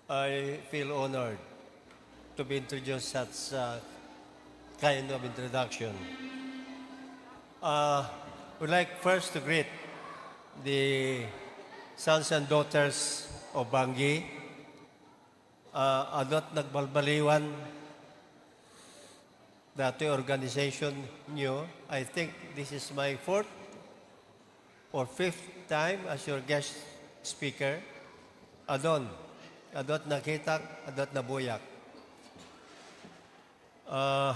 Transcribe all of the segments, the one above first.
I feel honored to be introduced such kind of introduction. Would like first to greet the sons and daughters of Bangi. Adot nagbalbaliwan dati organization nyo. I think this is my fourth or fifth time as your guest speaker. Adot nakita, adot nabuyak. I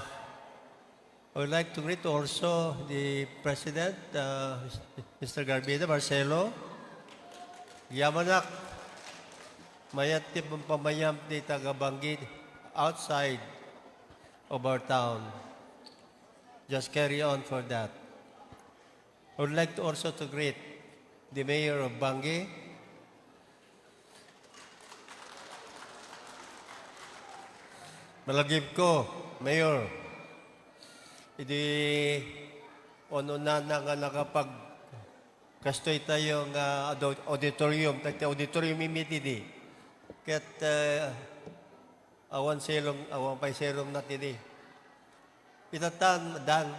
would like to greet also the President, Mr. Garbida Marcelo. Yamanak, mayat ti pamayam ti tagabanggit outside of our town. Just carry on for that. I would like to also to greet the Mayor of Bangi, Malagib ko, Mayor. Idi ono na nga nakapag kastoy tayo nga auditorium, tagti auditorium imitidi. Ket awan pay selong natidi. Itatan dan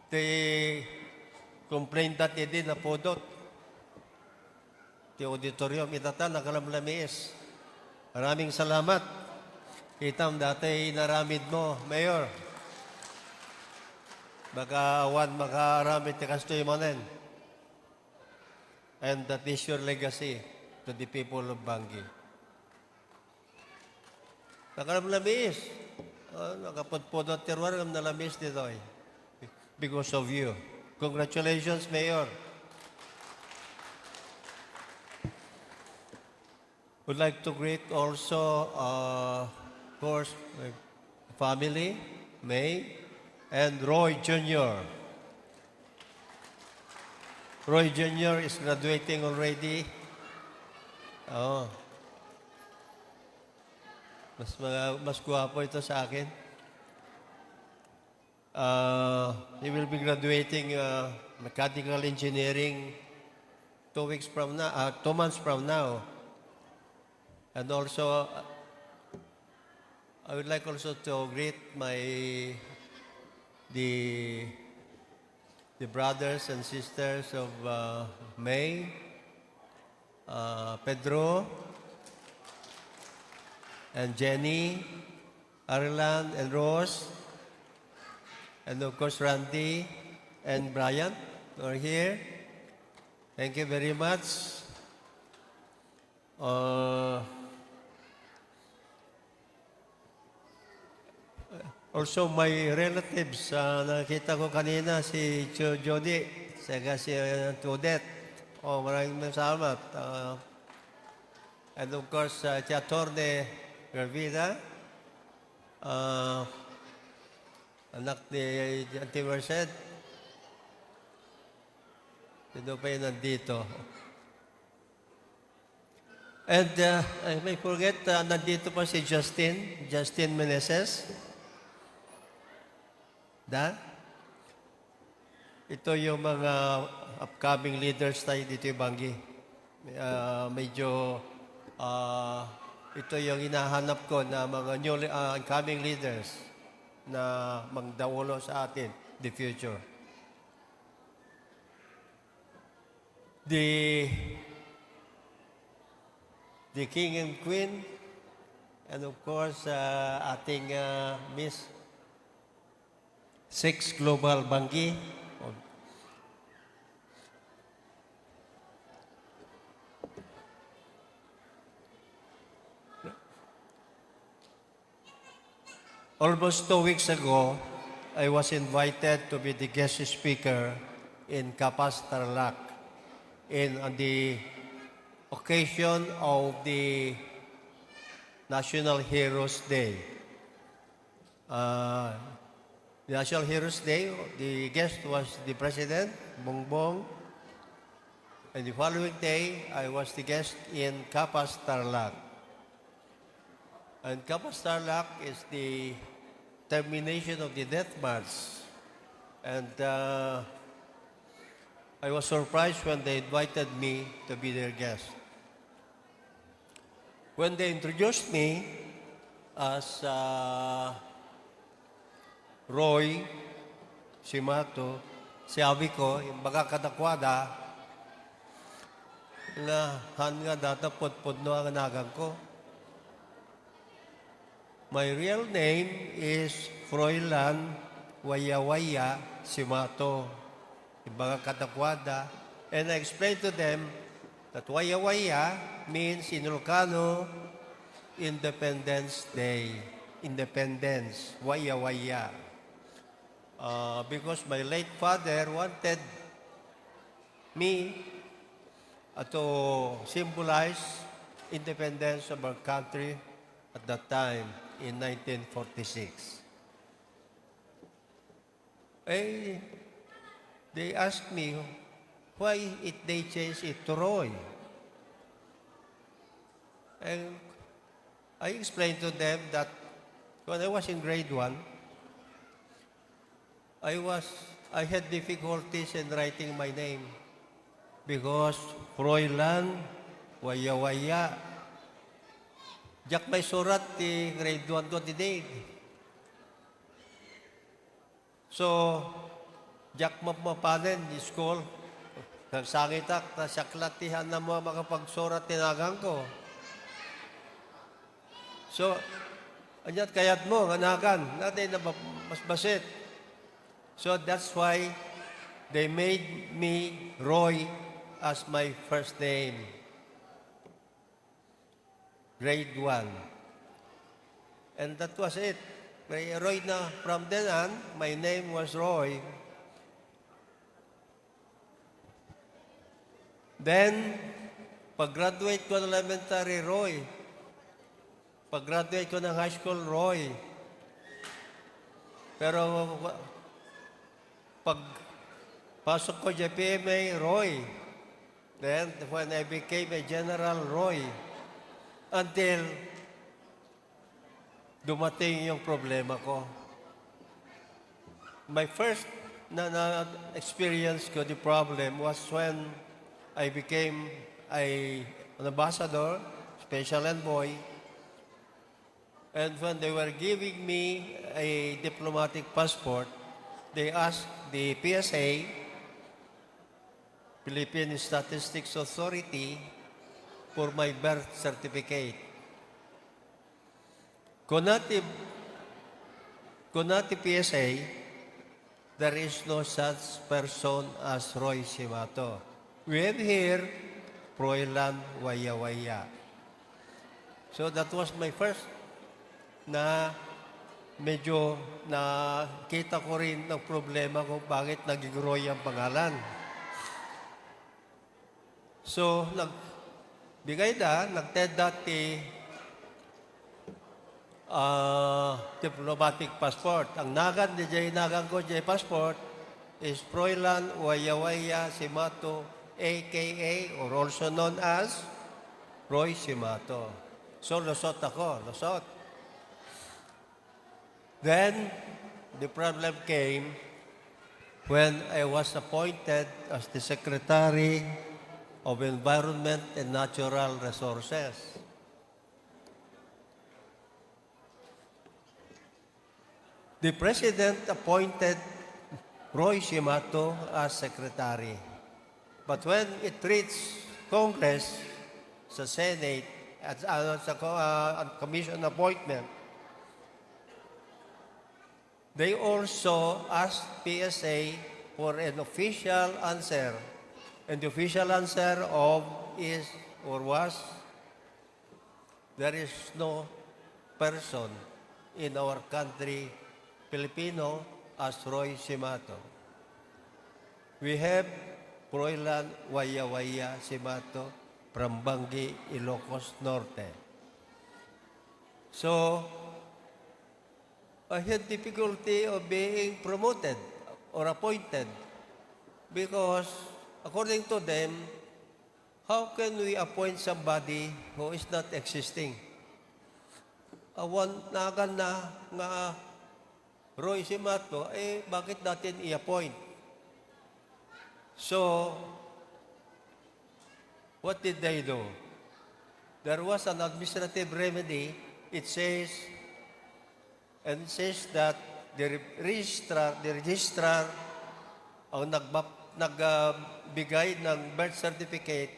ti complaint natidi na podot. Ti auditorium itatan nakalamlamis. Maraming salamat. Itam dati naramid mo, Mayor. Baka awan makaramid ti kastoy mo nen. And that is your legacy to the people of Bangi. Nakalamlamis. Nakapodpodot terwar ng nalamis dito eh. Because of you. Congratulations, Mayor. Would like to greet also, of course, my family, May, and Roy Jr. Roy Jr. is graduating already. Oh. Mas guwapo ito sa akin. He will be graduating mechanical engineering 2 months from now. And also, I would like also to greet the brothers and sisters of May, Pedro, and Jenny, Arlan, and Rose, and of course Randy and Brian are here. Thank you very much. Also, my relatives, nakita ko kanina si Jody, saka si Tudette. Maraming salamat. And of course, si Atty. Gravida, anak ni Auntie Merced. Sino pa yun nandito? And I may forget, nandito pa si Justin Meneses. Ito yung mga upcoming leaders tayo dito yung Bangi. Ito yung hinahanap ko na mga new incoming leaders na magdawolo sa atin the future. The King and Queen, and of course, ating Miss 6 Global Bangi. Almost 2 weeks ago, I was invited to be the guest speaker in Kapas, Tarlac on the occasion of the National Heroes Day. The National Heroes Day, the guest was the President, Bongbong, and the following day, I was the guest in Kapas, Tarlac. And Kapas, Tarlac is the termination of the death march. And I was surprised when they invited me to be their guest. when they introduced me as Roy Simato, sabi ko, yung baga kadakwada, na han nga data pudpud no ang nagang ko. My real name is Froilan Wayawaya Simato, yung baga kadakwada. And I explained to them that Wayawaya means in Ilocano, Independence Day. Independence, Wayawaya. Because my late father wanted me to symbolize independence of our country at that time in 1946. They asked me why they changed it to Roy. And I explained to them that when I was in grade 1, I had difficulties in writing my name because Froilan Wayawaya. Jak may surat ti grade 1 ko today. So, jak mapapanen di school. Nagsangitak, nasaklatihan na mo makapagsurat tinagang ko. So, anyat kayat mo, nganagan, natin na mas basit. So that's why they made me Roy as my first name. Grade 1. And that was it. Roy na from then on, my name was Roy. Then, pag-graduate ko ng elementary, Roy. Pag-graduate ko ng high school, Roy. Pero pag pasok ko JPMA, Roy. Then, when I became a General, Roy. Until dumating yung problema ko. My first na experience ko the problem was when I became an ambassador, special envoy. And when they were giving me a diplomatic passport, they asked the PSA, Philippine Statistics Authority, for my birth certificate. Kunati PSA, there is no such person as Roy Simato. We have here Froilan Wayawaya. So that was my first na medyo nakita ko rin ng problema kung bakit naging Roy ang pangalan. So, nag-TED dati diplomatic passport. Ang nagan ni nagan ko passport is Froilan Wayawaya Simato, a.k.a. or also known as Roy Simato. So, lusot ako, lusot. Then, the problem came when I was appointed as the Secretary of Environment and Natural Resources. The President appointed Roy Simato as Secretary. But when it reached Congress, sa Senate, at sa Commission appointment, they also asked PSA for an official answer. And the official answer was, there is no person in our country, Filipino, as Roy Simato. We have Froilan Wayawaya Simato from Bangi, Ilocos Norte. So, I had difficulty of being promoted or appointed because according to them, how can we appoint somebody who is not existing? Awan nagan na nga Roy Simato, bakit natin i-appoint? So, what did they do? there was an administrative remedy. It says that the registrar ang nagbigay ng birth certificate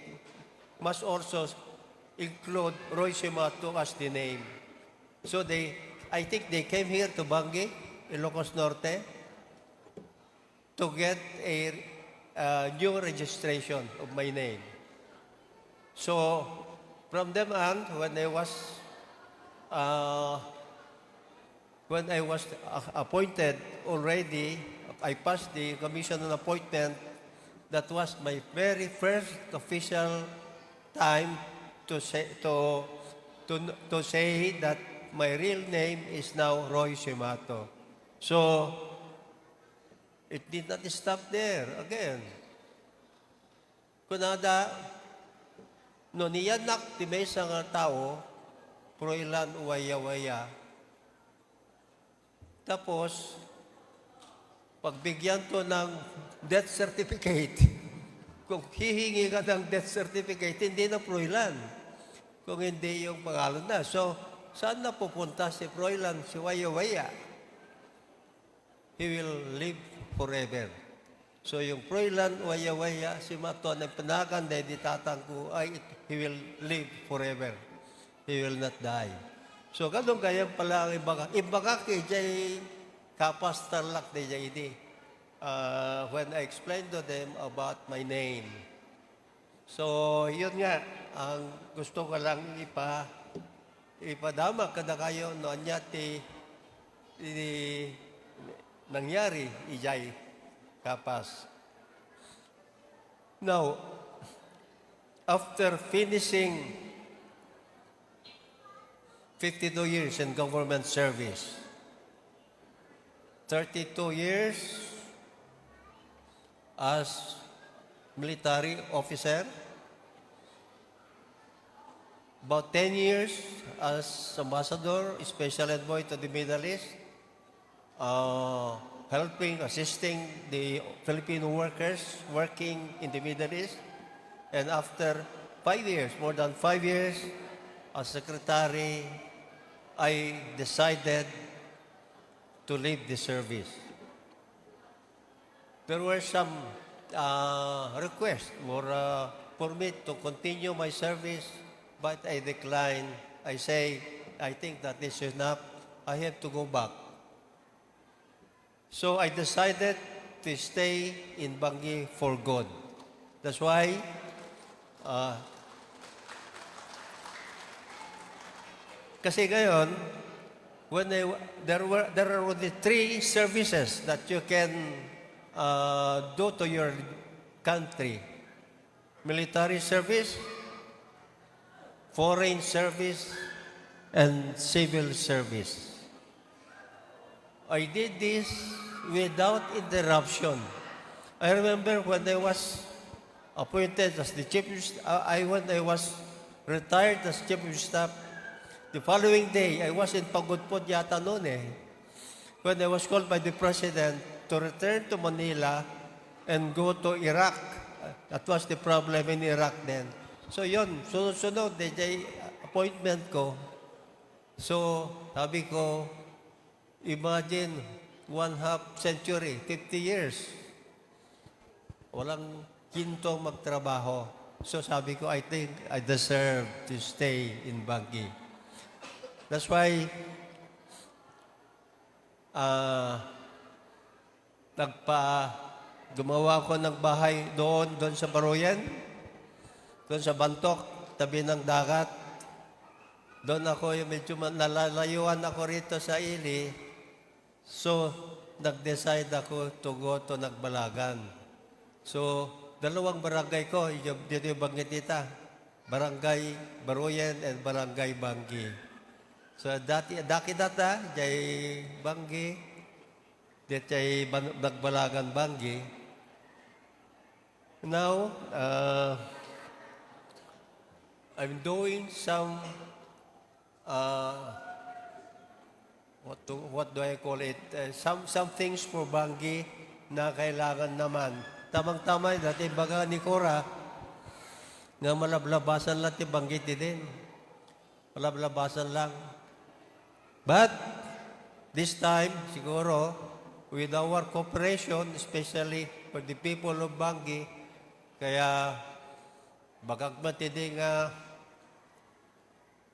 must also include Roy Simato as the name. So I think they came here to Bangi, Ilocos Norte, to get a new registration of my name. So from them on, when I was appointed already, I passed the commission on appointment. That was my very first official time to say that my real name is now Roy Simato. So it did not stop there again. Kunada, no niyanak ti may nga tao, proilan uwaya-waya. Tapos, pagbigyan to ng death certificate, kung hihingi ka ng death certificate, hindi na proilan. Kung hindi yung pangalan na. So, saan na pupunta si proilan, si waya-waya? He will live forever. So yung Froilan Waya-Waya, si Mato na panagan na ditatangko ay he will live forever. He will not die. So ganun kaya pala ang ibaga kay Jay kapas tarlak de Jay when I explained to them about my name. So yun nga, ang gusto ko lang ipadama kada kayo no anya nangyari ijay kapas. Now, after finishing 52 years in government service, 32 years as military officer, about 10 years as ambassador, special envoy to the Middle East, assisting the Filipino workers working in the Middle East. And after 5 years, more than 5 years, as secretary, I decided to leave the service. There were some requests for me to continue my service, but I declined. I say, I think that this is enough. I have to go back. So I decided to stay in Bangi for good. That's why kasi ngayon, when there are only 3 services that you can do to your country: military service, foreign service, and civil service. I did this without interruption. I remember when I was appointed as the chief, when I was retired as chief of staff, the following day, I was in Pagudpod yata noon when I was called by the president to return to Manila and go to Iraq. That was the problem in Iraq then. So yun, sunod-sunod, appointment ko. So, sabi ko, imagine, 1/2 century, 50 years. Walang kintong magtrabaho. So sabi ko, I think I deserve to stay in Bangi. That's why gumawa ko ng bahay doon sa Baroyan, doon sa Bantok, tabi ng dagat. Doon ako, medyo nalalayuan ako rito sa Ili. So, nag-decide ako to go to Nagbalagan. So, 2 barangay ko, dito yung banggit dita. Barangay Baroyan and Barangay Bangi. So, dati data, jay Bangi, dit jay Nagbalagan Bangi. Now, I'm doing some what do I call it? Some things for Bangi na kailangan naman. Tamang-tama dati baga ni Cora nga malablabasan lang ti Bangi din. Malablabasan lang. But this time, siguro, with our cooperation, especially for the people of Bangi, kaya bagagmat hindi nga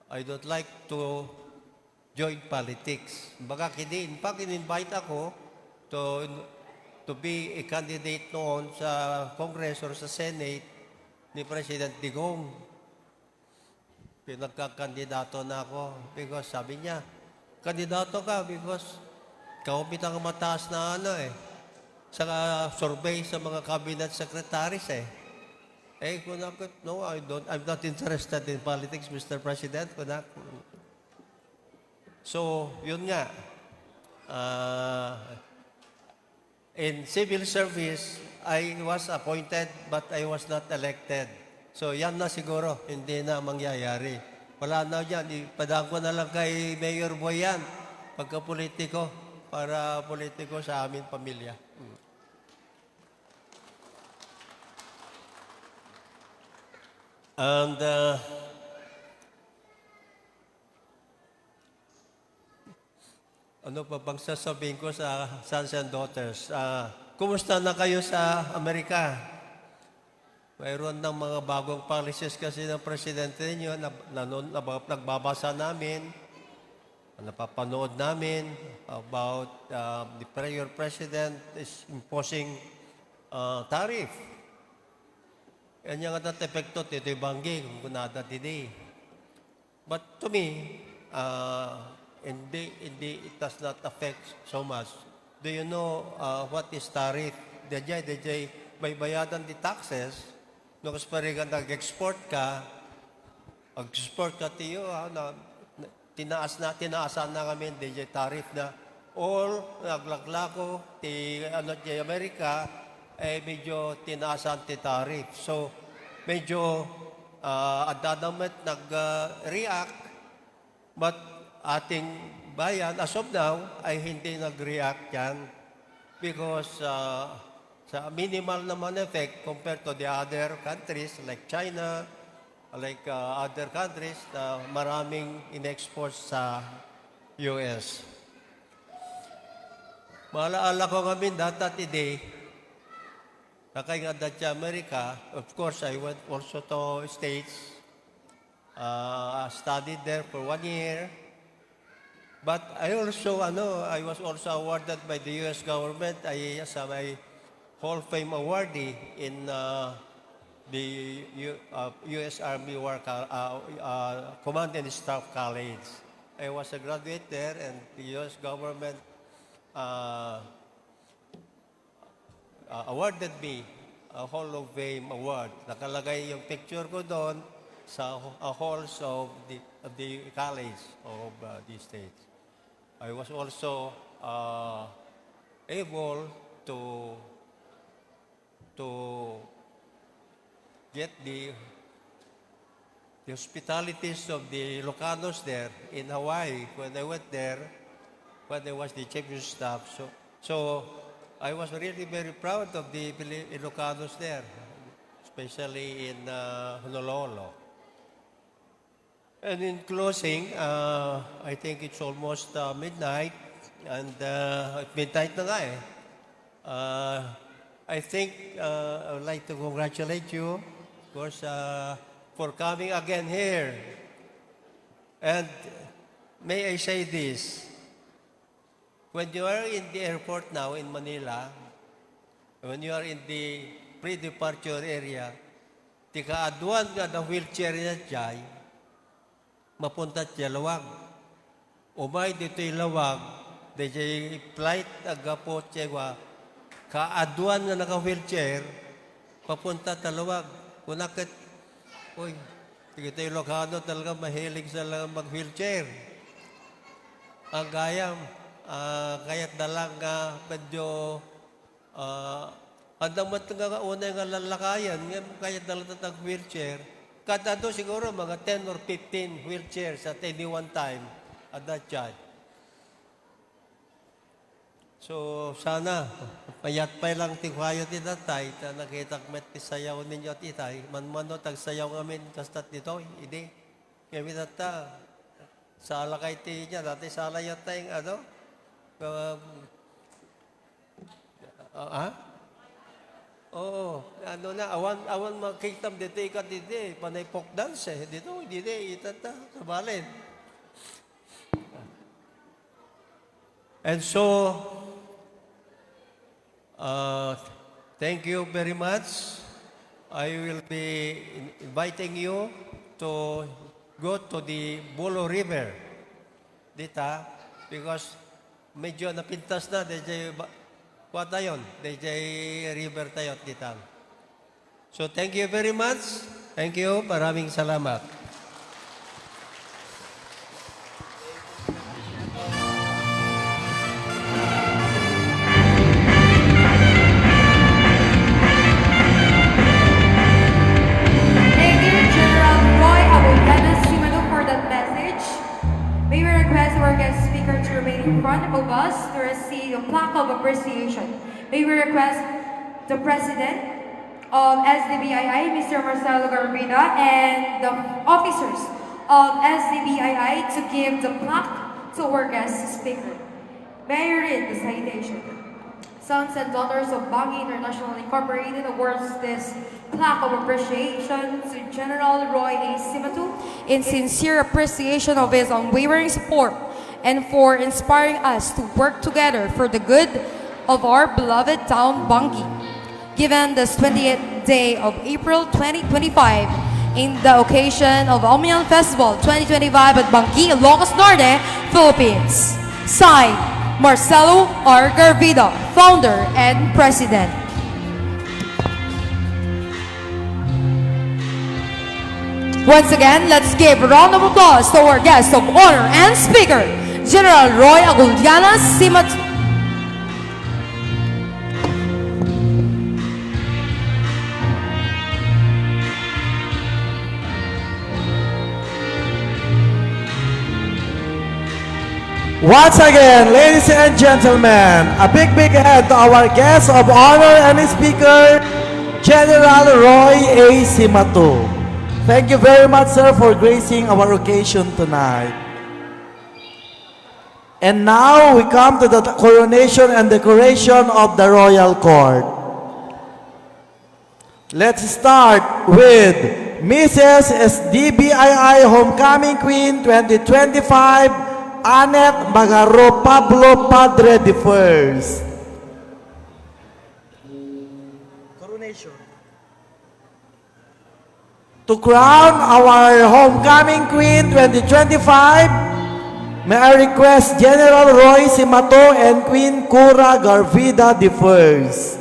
I don't like to join politics. Baga hindi, in fact, in-invite ako to be a candidate noon sa Congress or sa Senate ni President Digong. Pinagkakandidato na ako because sabi niya, kandidato ka because kaupit ang mataas na sa survey sa mga cabinet secretaries kung ako, no, I'm not interested in politics, Mr. President. So, yun nga. In civil service, I was appointed but I was not elected. So, yan na siguro, hindi na mangyayari. Wala na yan. Ipadaan ko na lang kay Mayor Boyan, pagka-politiko, para politiko sa amin pamilya. And ano pa bang sasabihin ko sa sons and daughters? Kumusta na kayo sa Amerika? Mayroon ng mga bagong policies kasi ng presidente ninyo na nagbabasa namin, napapanood namin about the prior president is imposing tariff. Yan yung at epekto, ito'y Bangi, kung kunada today. But to me, it does not affect so much. Do you know what is tariff? Dejay, may bayadan di taxes, no kasi ka nag-export ka tiyo, tinaasan na kami, dejay tariff na all naglaglako, ti Amerika, medyo tinaasan ti tariff. So, medyo adadamet nag-react, but ating bayan, as of now, ay hindi nag-react yan because sa minimal naman effect compared to the other countries like China, like other countries na maraming in-export sa US. Maalaala ko kami data today, nakay nga dati Amerika, of course, I went also to States, studied there for 1 year. But I was also awarded by the U.S. government as my Hall of Fame awardee in the U.S. Army Command and Staff College. I was a graduate there, and the U.S. government awarded me a Hall of Fame award. Nakalagay yung picture ko doon sa halls of the college of the States. I was also able to get the hospitalities of the Ilocanos there in Hawaii when I went there, when I was the chief of staff. So I was really very proud of the Ilocanos there, especially in Honolulu. And in closing, I think it's almost midnight, and midnight na nga I think I would like to congratulate you, of course, for coming again here. And may I say this, when you are in the airport now in Manila, when you are in the pre-departure area, tikaaduan nga na wheelchair na dyan, mapunta siya lawag. Umay dito'y lawag, dito'y flight agapo siya kaaduan nga naka-wheelchair, papunta talawag. Kunakit, dito'y Ilocano talaga mahilig sa lang mag-wheelchair. Ang gayam, kaya't dalang medyo andang nga una nga lalakayan, kaya't dalang nag-wheelchair. Kada doon siguro mga 10 or 15 wheelchairs at any one time at that time. So sana, payat pa lang tingwayo ti tatay, na nakita met ti sayaw ninyo titay, manmano tag sayaw ngamin kastat dito, hindi. Kami nata, sala kay tinya, dati sala yata yung ano, ha? Oo, ano na, awan makitam dito, ikat dito, panay folk dance dito, itata, kabalin. And so, thank you very much. I will be inviting you to go to the Bulo River, dita, because medyo napintas na, DJ, what tayon? DJ River tayo, dita. So, thank you very much. Thank you. Maraming salamat. Thank you, General Roy Abogado Simado, for that message. May we request our guest speaker to remain in front of us to receive a plaque of appreciation. May we request the President of SDBII, Mr. Marcelo Garvina, and the officers of SDBII to give the plaque to our guest speaker. May I read the citation? Sons and daughters of Bangi International Incorporated awards this plaque of appreciation to General Roy A. Simatu in sincere appreciation of his unwavering support and for inspiring us to work together for the good of our beloved town, Bangi. Given this 20th day of April 2025 in the occasion of Omnium Festival 2025 at Bangi, Ilocos Norte, Philippines. Signed, Marcelo R. Garvida, Founder and President. Once again, let's give a round of applause to our guest of honor and speaker, General Roy Aguliana Simat. Once again, ladies and gentlemen, a big hand to our guest of honor and speaker, General Roy A. Simatu. Thank you very much, sir, for gracing our occasion tonight. And now we come to the coronation and decoration of the Royal Court. Let's start with Mrs. SDBII Homecoming Queen 2025, Annette Magaro Pablo Padre the First. Coronation. To crown our Homecoming Queen 2025, may I request General Roy Simato and Queen Cura Garvida the First.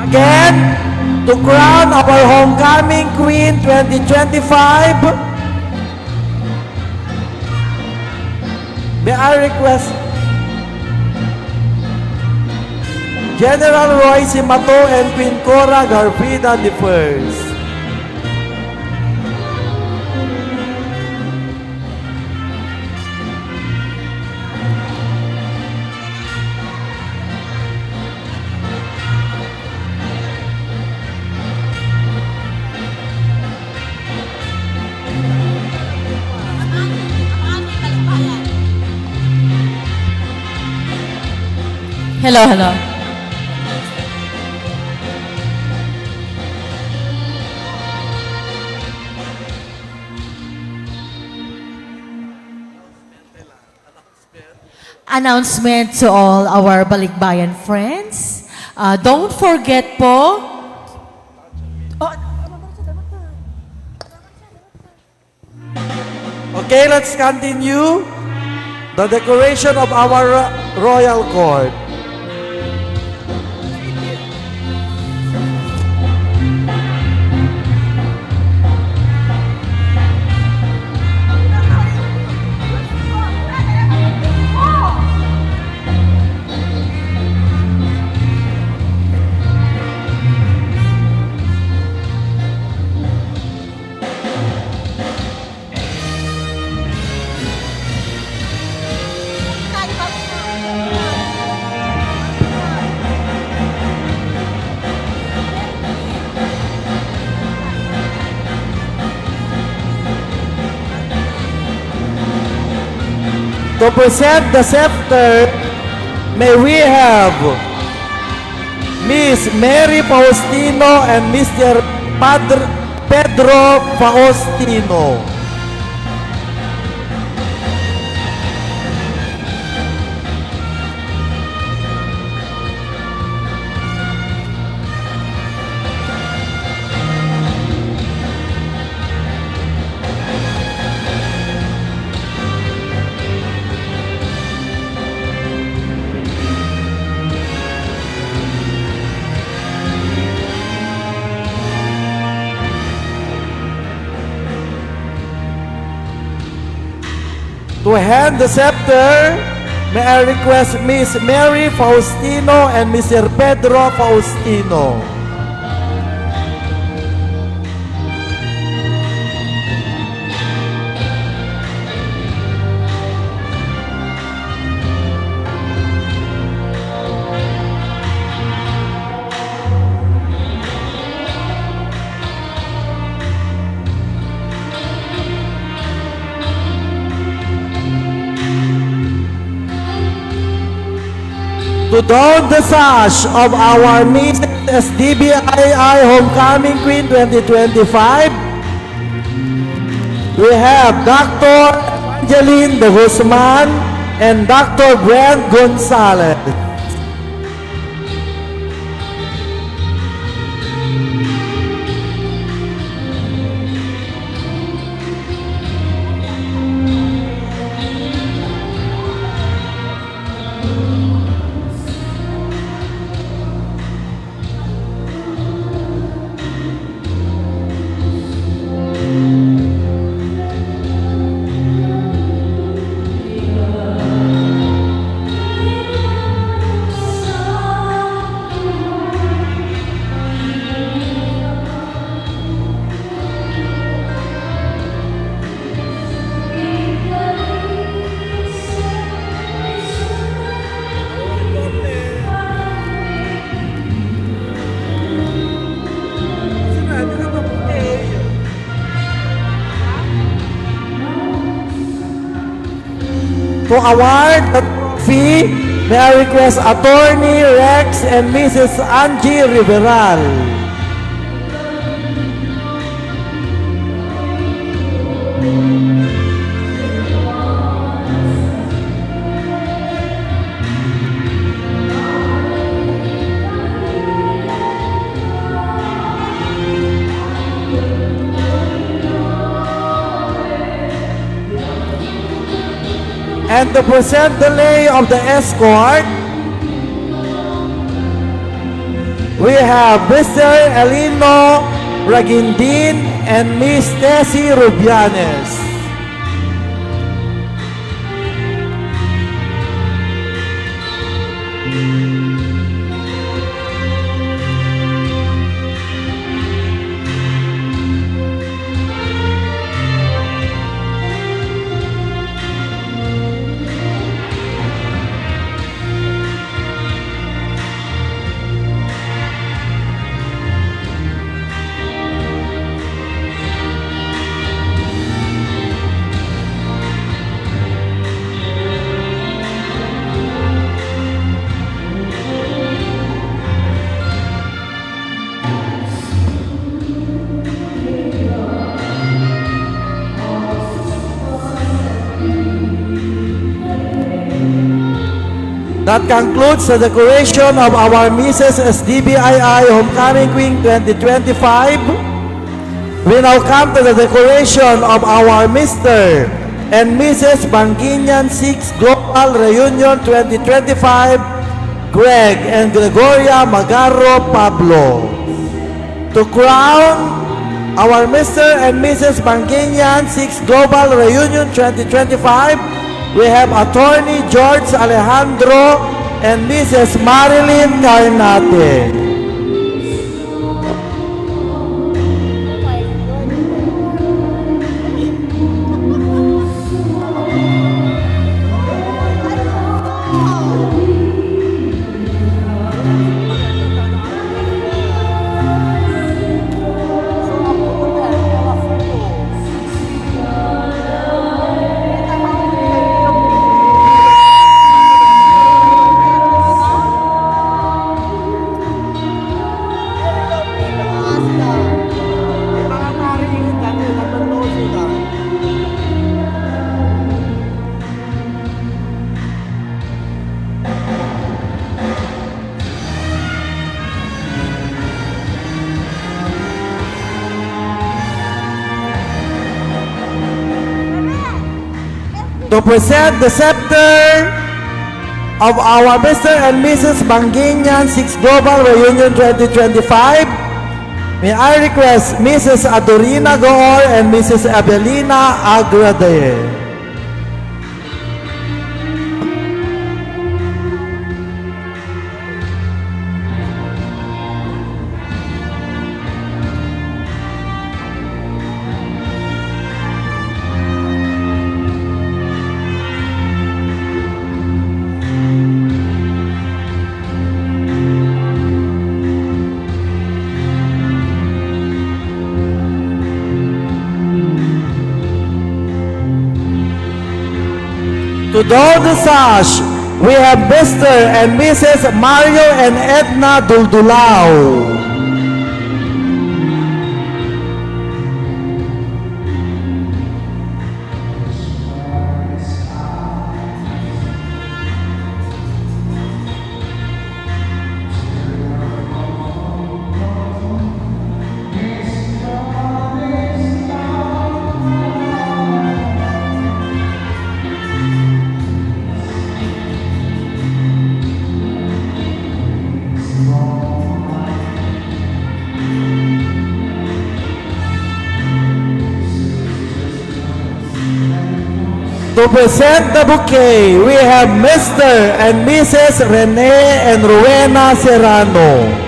Again, to crown our Homecoming Queen 2025, may I request General Roy Simato and Queen Cora Garvida the First. Hello, hello. announcement to all our Balikbayan friends. Don't forget po. Oh, Okay, let's continue the decoration of our royal court. To present the scepter, may we have Miss Mary Faustino and Mr. Pedro Faustino. To hand the scepter, may I request Miss Mary Faustino and Mr. Pedro Faustino. To don the sash of our Miss SDBII Homecoming Queen 2025, we have Dr. Angeline de Guzman and Dr. Brent Gonzalez. To award the trophy, may I request Attorney Rex and Mrs. Angie Riveral. And to present the lay of the escort, we have Mr. Elino Ragindin and Miss Tessie Rubianes. That concludes the decoration of our Mrs. SDBII Homecoming Queen 2025. We now come to the decoration of our Mr. and Mrs. Banginyan 6 Global Reunion 2025, Greg and Gregoria Magarro Pablo. To crown our Mr. and Mrs. Banginyan 6 Global Reunion 2025, we have Attorney George Alejandro and Mrs. Marilyn Carnate. To present the scepter of our Mr. and Mrs. Banginyan 6 Global Reunion 2025, may I request Mrs. Adorina Goor and Mrs. Abelina Agrade. To do the sash, we have Mr. and Mrs. Mario and Edna Duldulao. To present the bouquet, we have Mr. and Mrs. Rene and Rowena Serrano.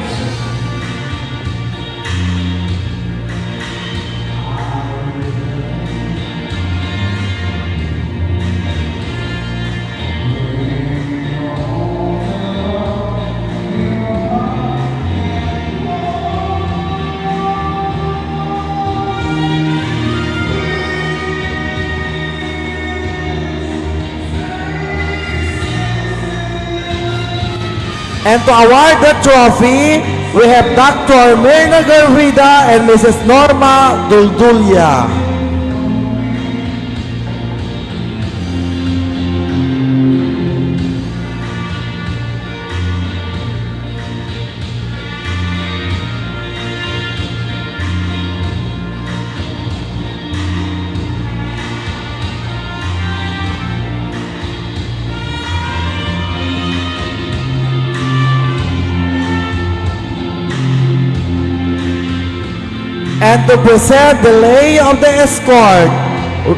And to award the trophy, we have Dr. Myrna Garvida and Mrs. Norma Duldulia. And to present the lay of the escort,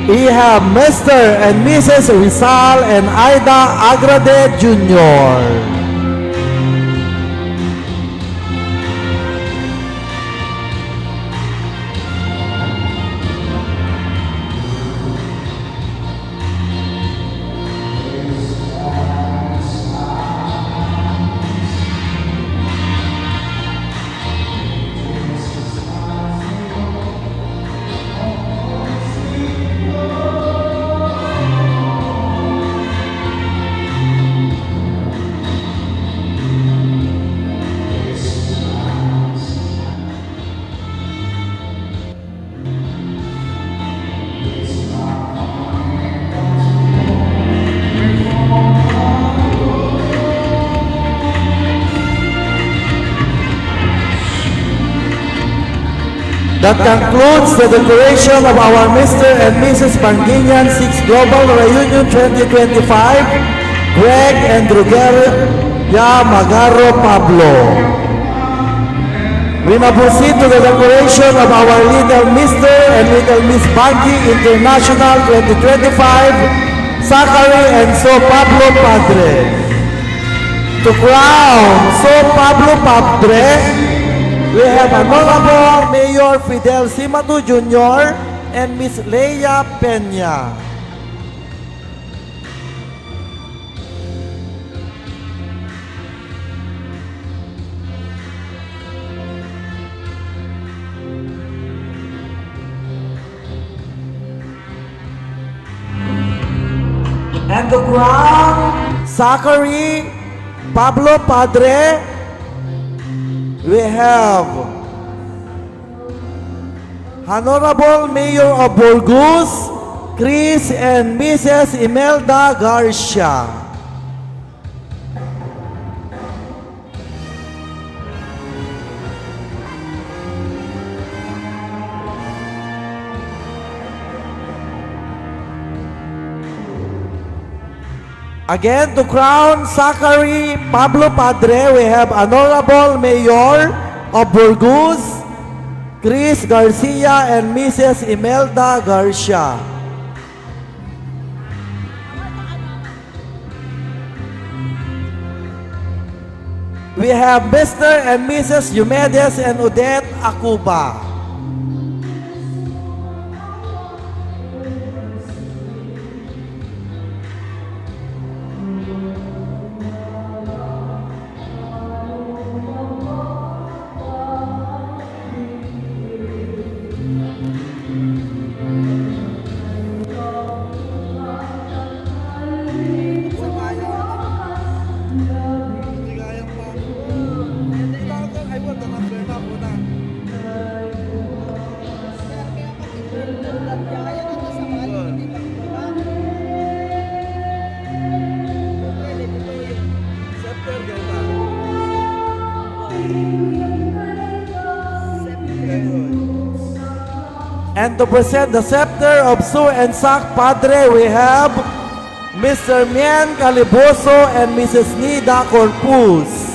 we have Mr. and Mrs. Rizal and Aida Agrade Jr. That concludes the decoration of our Mr. and Mrs. Panginian 6 Global Reunion 2025, Greg and Drugeria Magarro Pablo. We now proceed to the decoration of our Little Mr. and Little Miss Bangi International 2025, Zachary and So Pablo Padre. To crown So Pablo Padre, we have Honorable Mayor Fidel Simatu Jr. and Miss Leia Peña. And to crown Zachary Pablo Padre, we have Honorable Mayor of Burgos, Chris and Mrs. Imelda Garcia. Again, to crown Zachary Pablo Padre, we have Honorable Mayor of Burgos, Chris Garcia and Mrs. Imelda Garcia. We have Mr. and Mrs. Eumedes and Odette Acuba. And to present the scepter of Sue and Zach Padre, we have Mr. Mian Caliboso and Mrs. Nida Corpus.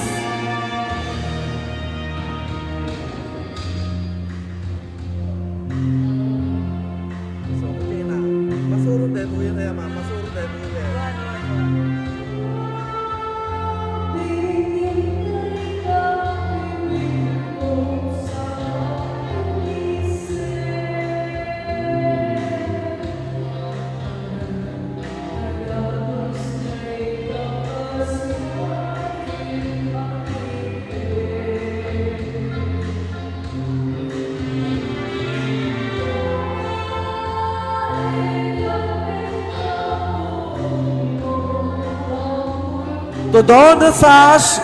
To don the sash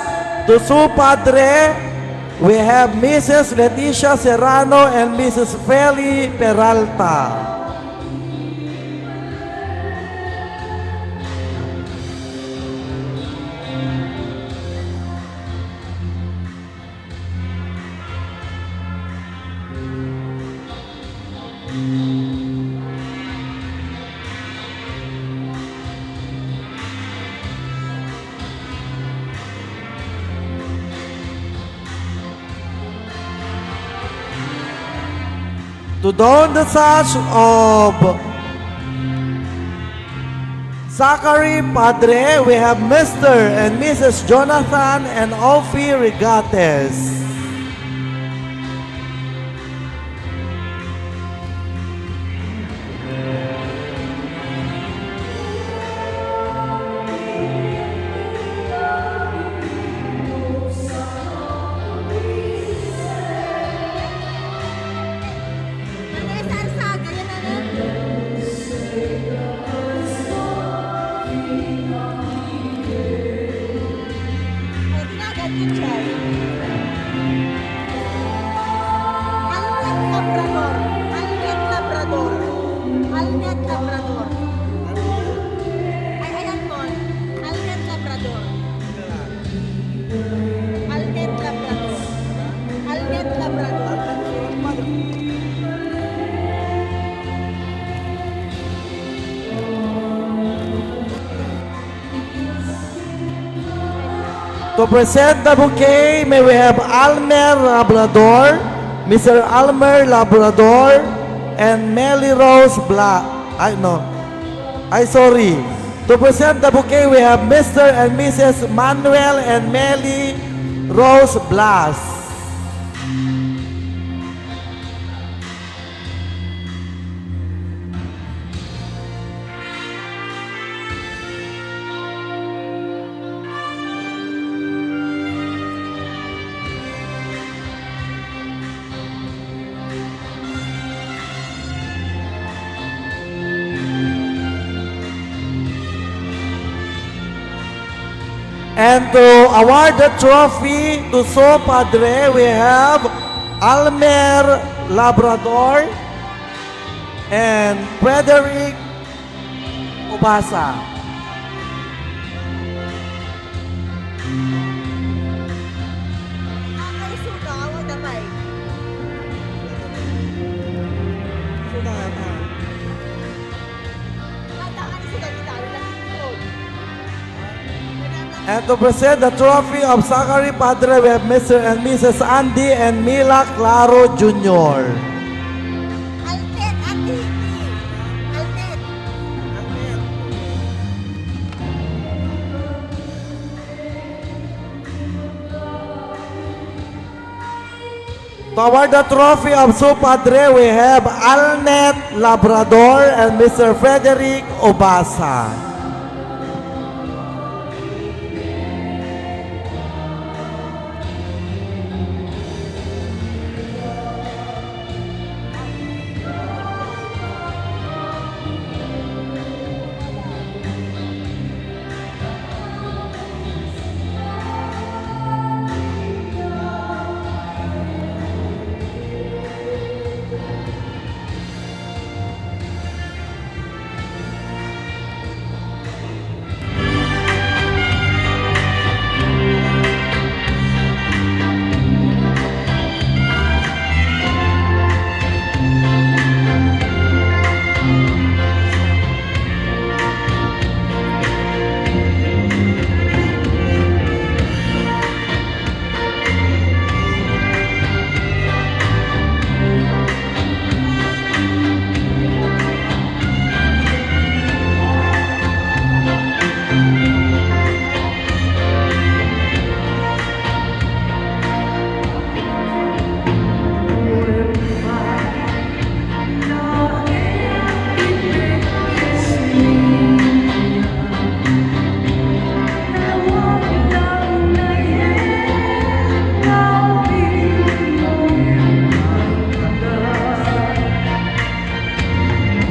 to Sue Padre, we have Mrs. Leticia Serrano and Mrs. Feli Peralta. To don the sash of Zachary Padre, we have Mr. and Mrs. Jonathan and Ophie Regates. To present the bouquet, may we have Almer Labrador, Mr. Almer Labrador, and Melly Rose Black. Sorry. To present the bouquet, we have Mr. and Mrs. Manuel and Melly Rose Blas. And to award the trophy to So Padre, we have Almer Labrador and Frederick Ubasa. Ay, suka, wag na may. Kata ka ni suka kita, wala kitod. And to present the trophy of Zachary Padre, we have Mr. and Mrs. Andy and Mila Claro Jr. Altet at Titi. Altet. To award the trophy of So Padre, we have Alnet Labrador and Mr. Frederick Obasa.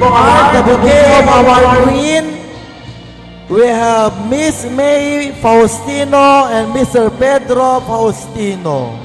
To award the bouquet of our queen, we have Miss May Faustino and Mr. Pedro Faustino.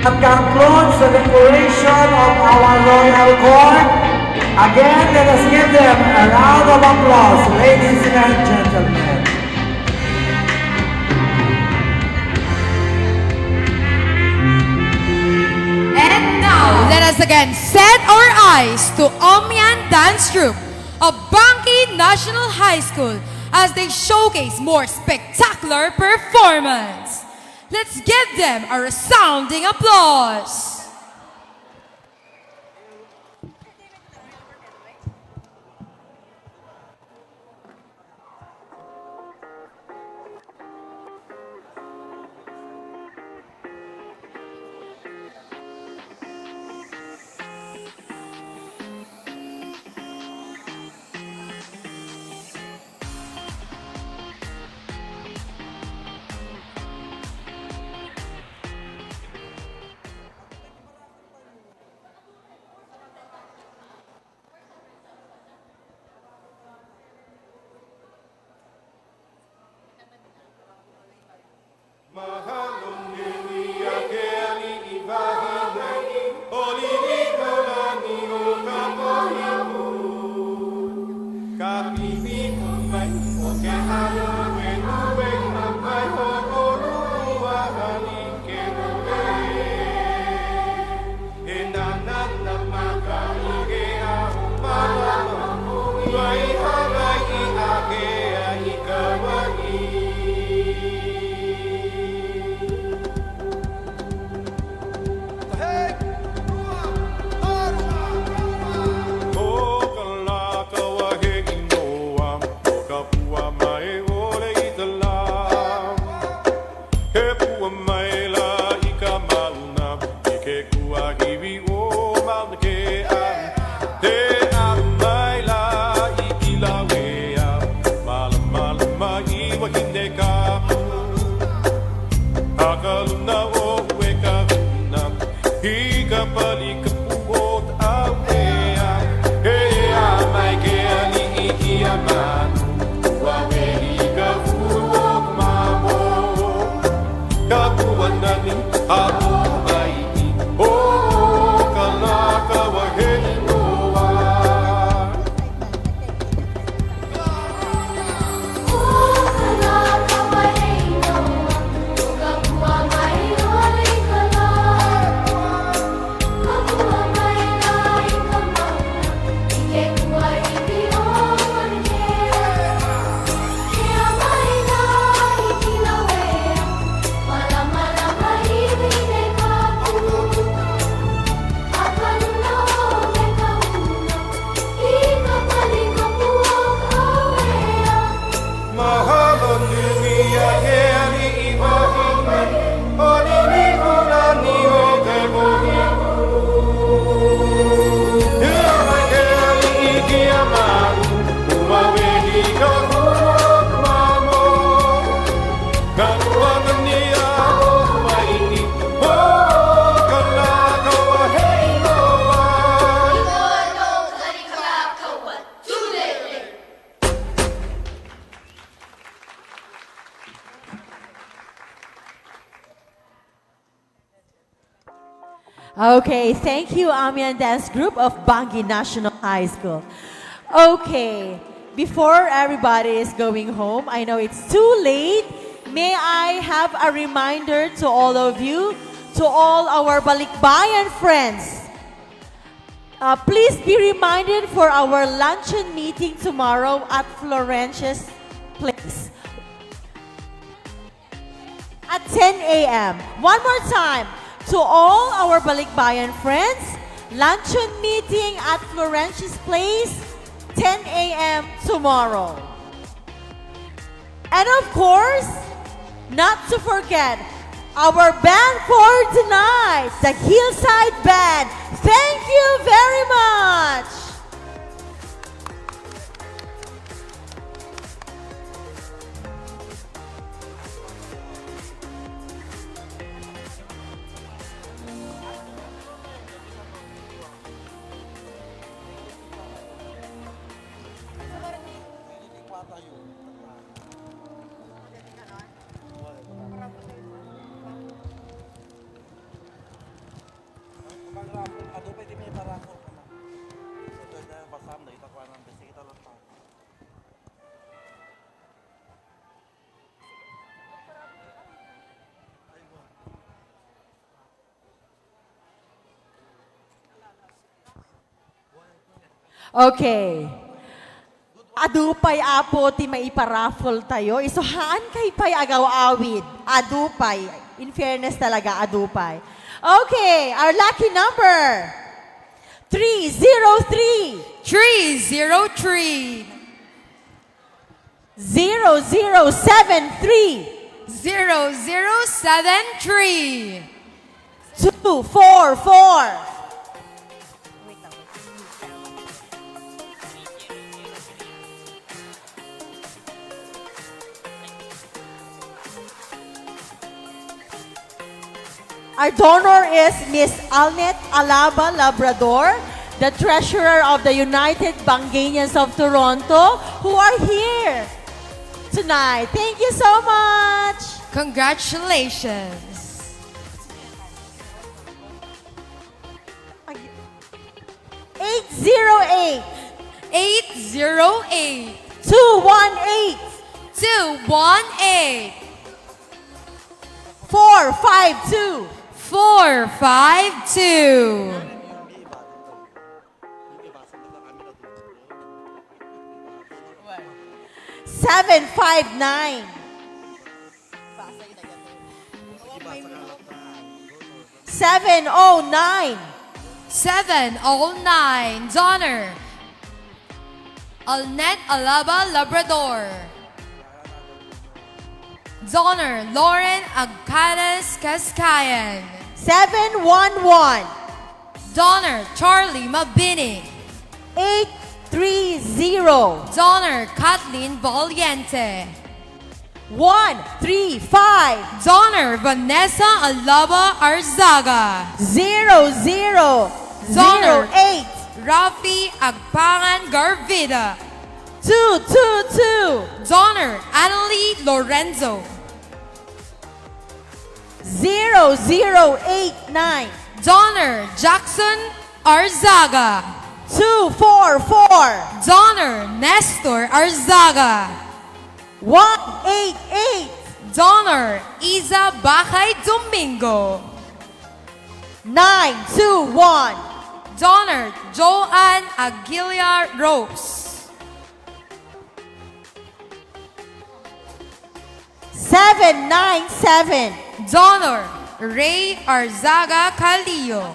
That concludes the decoration of our royal court. Again, let us give them a round of applause, ladies and gentlemen. And now, let us again set our eyes to Omyan Dance Troupe of Bangkit National High School as they showcase more spectacular performance. Let's give them a resounding applause. Okay, thank you, Amian Dance Group of Bangi National High School. Okay, before everybody is going home, I know it's too late. May I have a reminder to all of you, to all our Balikbayan friends. Please be reminded for our luncheon meeting tomorrow at Florentius Place at 10 a.m. One more time. To all our Balikbayan friends, luncheon meeting at Florentius Place, 10 a.m. tomorrow. And of course, not to forget, our band for tonight, the Hillside Band. Thank you very much. Okay. Adupay apo ti maiparaffle tayo. Isuhaan kay pay agaw awid. Adupay. In fairness talaga, adupay. Okay, our lucky number. 303. 303 0073. 0073 244. Our donor is Miss Alnet Alaba Labrador, the treasurer of the United Banguinians of Toronto, who are here tonight. Thank you so much. Congratulations. 808 808 218 418. 452. 452. 759. 709. 709. Donner. Alnet Alaba Labrador. Donner Lauren Agcanes Cascayan. 711. Donner Charlie Mabini. 830. Donner Kathleen Valiente. 135. Donner Vanessa Alaba Arzaga. 0008. Rafi Agpangan Garvida. 222. Donner Annalie Lorenzo. 0089. Donner Jackson Arzaga. 244. Donner Nestor Arzaga. 188. Donner Isa Bakay Domingo. 921. Donner Joanne Aguilar Rose. 797. Donner Ray Arzaga Calillo.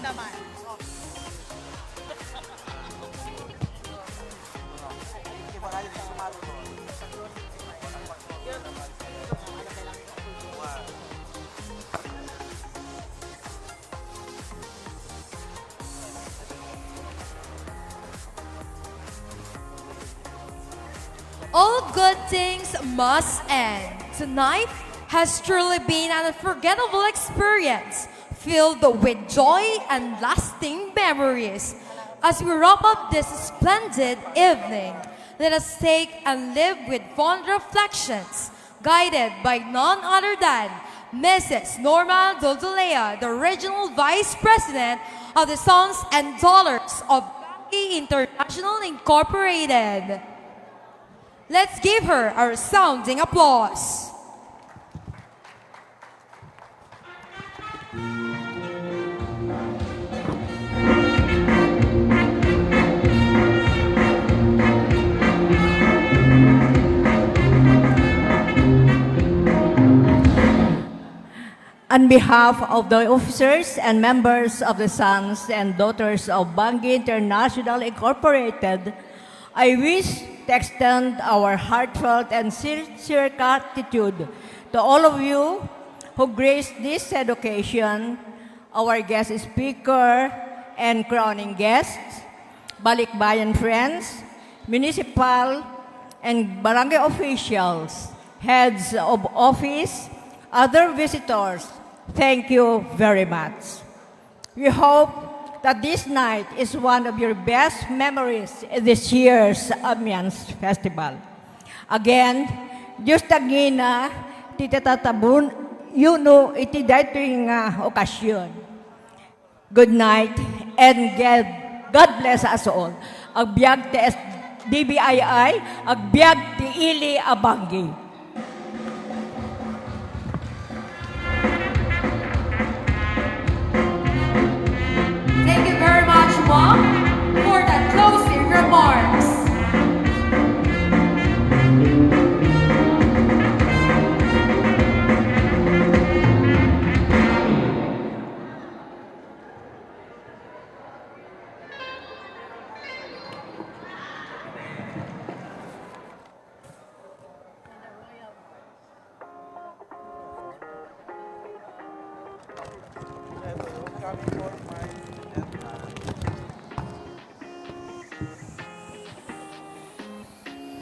All good things must end. Tonight has truly been an unforgettable experience, filled with joy and lasting memories. As we wrap up this splendid evening, let us take and live with fond reflections, guided by none other than Mrs. Norma Dodolea, the Regional Vice President of the Sons and Daughters of Bangi International Incorporated. Let's give her a resounding applause. On behalf of the officers and members of the Sons and Daughters of Bangi International Incorporated, I wish to extend our heartfelt and sincere gratitude to all of you who graced this sad occasion, our guest speaker and crowning guests, Balikbayan friends, municipal and barangay officials, heads of office, other visitors. Thank you very much. We hope that this night is one of your best memories in this year's Ambiance Festival. Again, Diyos tagina, titatatabun, yuno iti daytoy nga okasyon. Good night and God bless us all. Agbyag ti DBII, agbyag ti Ili Abangi. Thank you very much, Mom, for the closing remarks.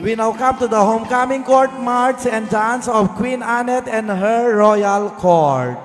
We now come to the homecoming court march and dance of Queen Annette and her royal court.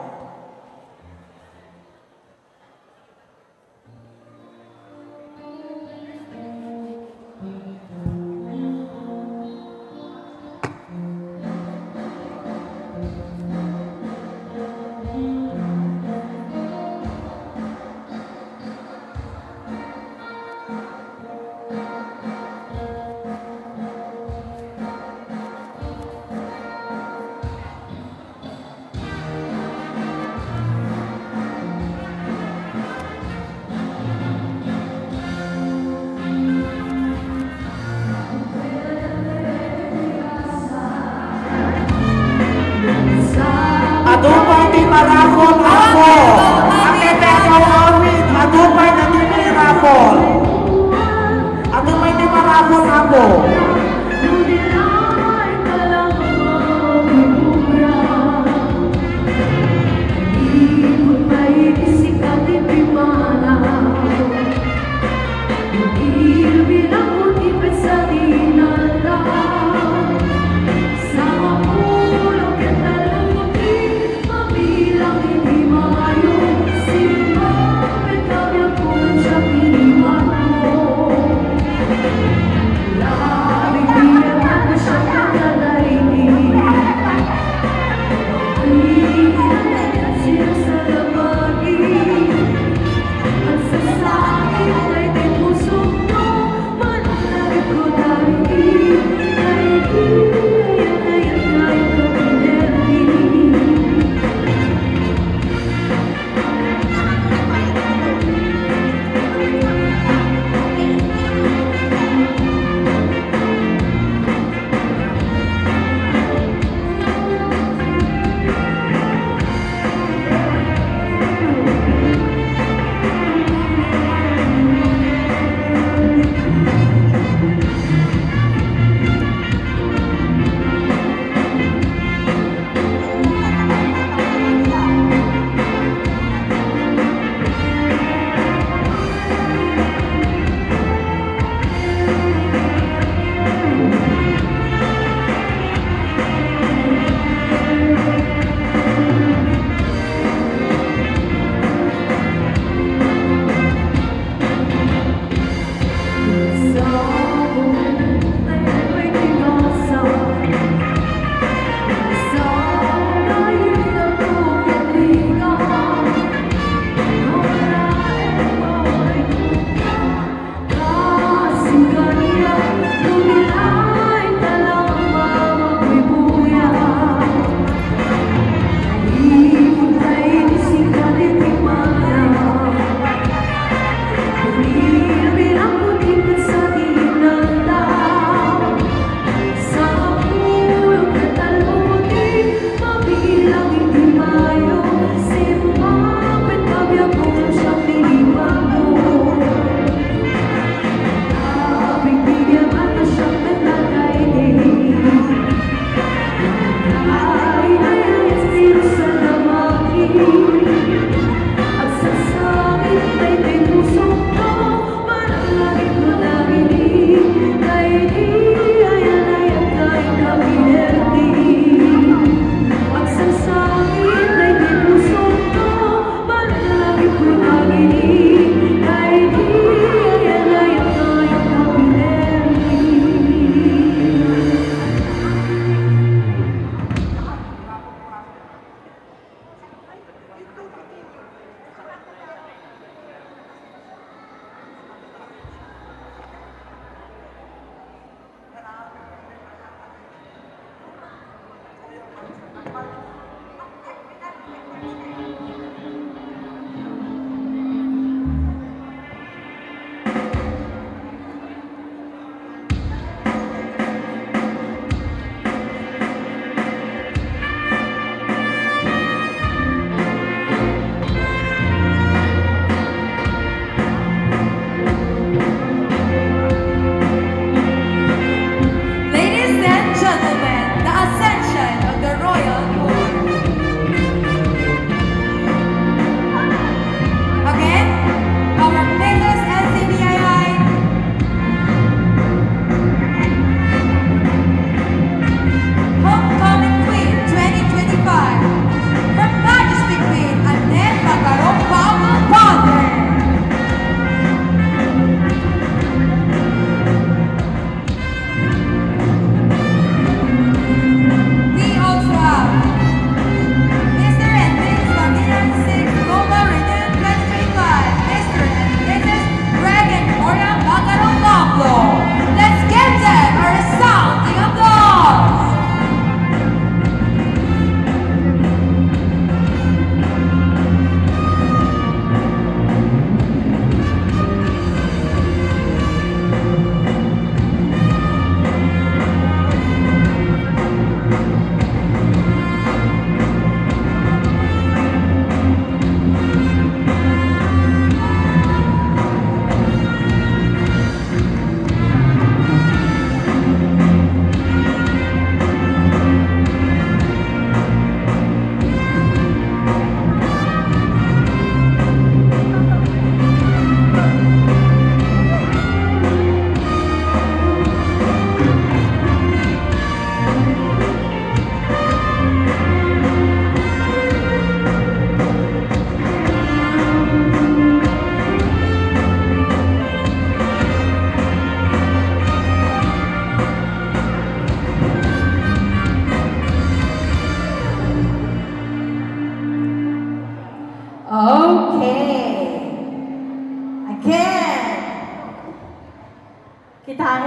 marapol ako. Ang epekaw amin, adupay na di may rapol. Adupay di marapol ako. Sa mapulong at talutin, mabilang hindi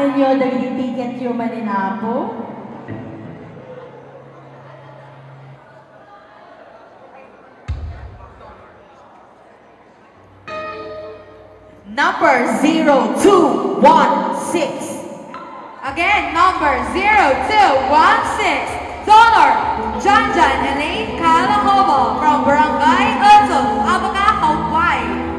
ninyo dagiti ticket yung maninapo. Number 0216. Again, number 0216. Donor Janjan Elaine Calahobo from Barangay Utol, Abaca, Hawaii.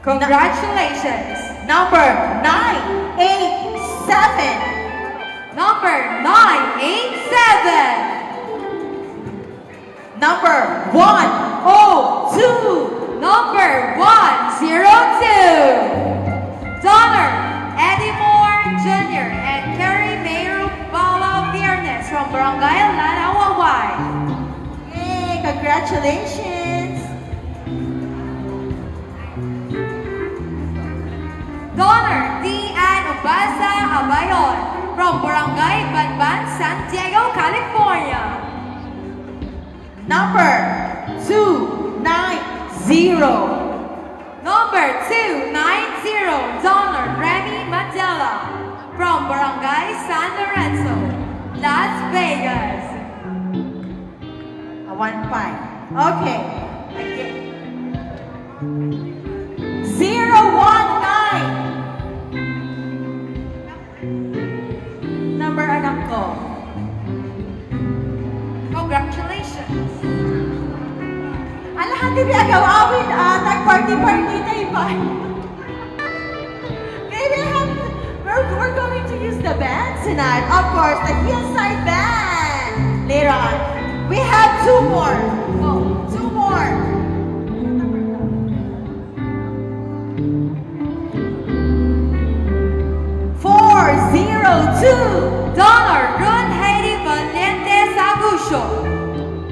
Congratulations. Number 987. Number 987. Number 102. Number 102. Donor Eddie Moore Jr. and Carrie Mayro Bala Viernes from Barangay Lana, Hawaii. Yay, congratulations. Donor D.Ann Ubasa Abayon from Barangay Banban, San Diego, California. Number 290. Number 290, Donor Remy Mandela from Barangay San Lorenzo, Las Vegas. 15. Okay. Again. 019. Number anak ko. Congratulations. Alahan din agawawin nag-party-party tayo ba? Maybe we're going to use the band tonight. Of course, the Hillside Band. Later on. We have 2 more. Oh, 2 more. Donor Run Heidi Valientes Agusho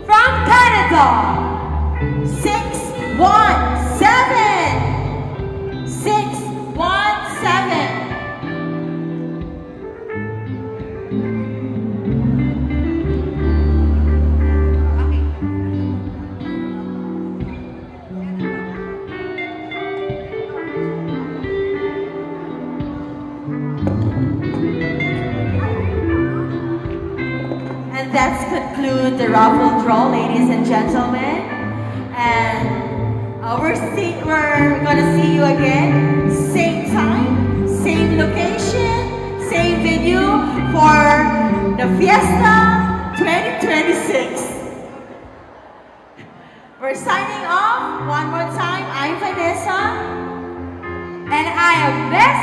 from Canada. 617. 617. And that's conclude the raffle draw, ladies and gentlemen. And we're gonna see you again, same time, same location, same venue for the Fiesta 2026. We're signing off one more time. I'm Vanessa. And I am Bess.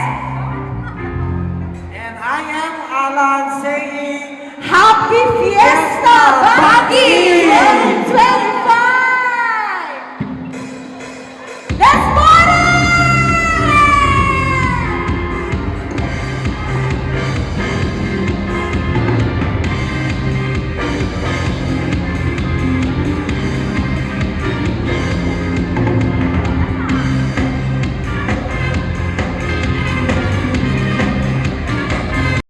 And I am Alan saying, Happy Fiesta Bangi! 2026!